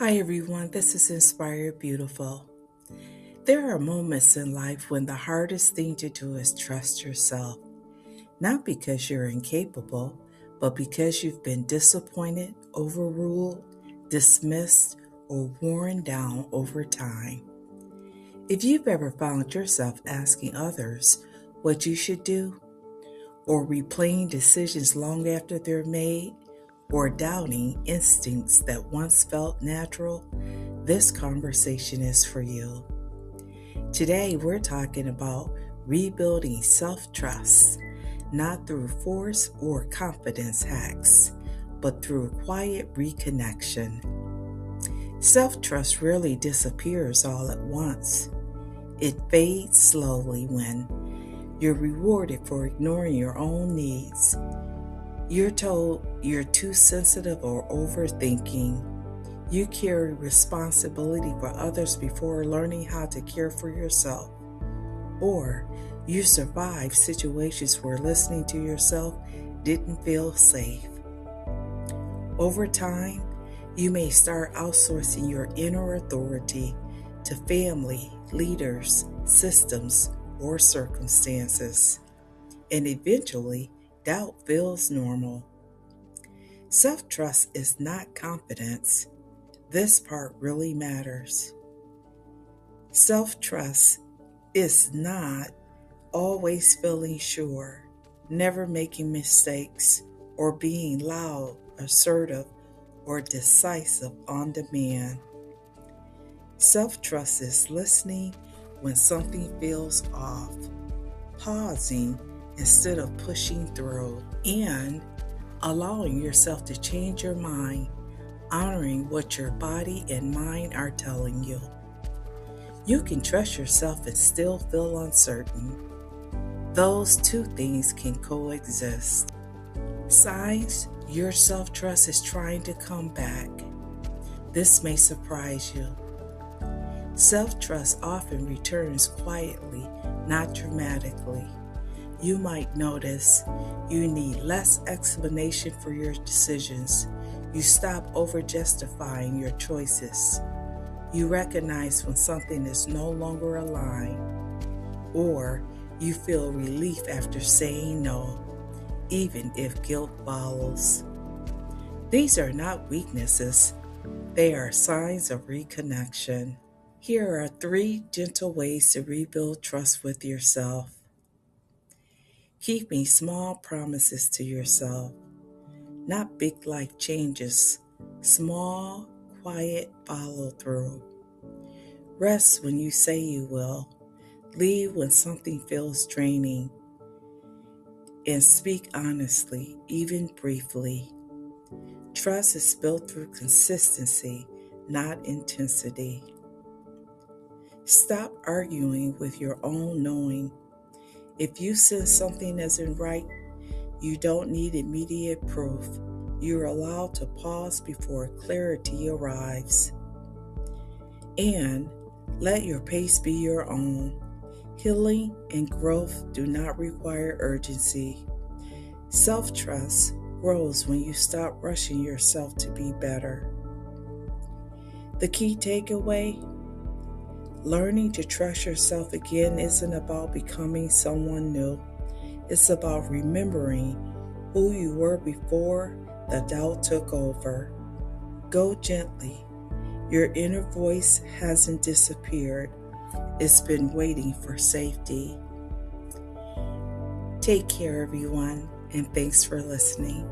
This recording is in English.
Hi everyone, this is Inspired Beautiful. There are moments in life when the hardest thing to do is trust yourself, not because you're incapable, but because you've been disappointed, overruled, dismissed, or worn down over time. If you've ever found yourself asking others what you should do, or replaying decisions long after they're made, or doubting instincts that once felt natural, this conversation is for you. Today, we're talking about rebuilding self trust, not through force or confidence hacks, but through quiet reconnection. Self trust rarely disappears all at once. It fades slowly when you're rewarded for ignoring your own needs. You're told you're too sensitive or overthinking. You carry responsibility for others before learning how to care for yourself. Or you survive situations where listening to yourself didn't feel safe. Over time, you may start outsourcing your inner authority to family, leaders, systems, or circumstances. And eventually, doubt feels normal. Self-trust is not confidence. This part really matters. Self-trust is not always feeling sure, never making mistakes, or being loud, assertive, or decisive on demand. Self-trust is listening when something feels off, pausing instead of pushing through, and allowing yourself to change your mind, honoring what your body and mind are telling you. You can trust yourself and still feel uncertain. Those two things can coexist. Signs your self-trust is trying to come back. This may surprise you. Self-trust often returns quietly, not dramatically. You might notice you need less explanation for your decisions. You stop over-justifying your choices. You recognize when something is no longer aligned, or you feel relief after saying no, even if guilt follows. These are not weaknesses, they are signs of reconnection. Here are 3 gentle ways to rebuild trust with yourself. Keeping small promises to yourself, not big life changes, small, quiet follow through. Rest when you say you will, leave when something feels draining, and speak honestly, even briefly. Trust is built through consistency, not intensity. Stop arguing with your own knowing. If you sense something isn't right, you don't need immediate proof. You're allowed to pause before clarity arrives. And let your pace be your own. Healing and growth do not require urgency. Self-trust grows when you stop rushing yourself to be better. The key takeaway: learning to trust yourself again isn't about becoming someone new. It's about remembering who you were before the doubt took over. Go gently. Your inner voice hasn't disappeared. It's been waiting for safety. Take care, everyone, and thanks for listening.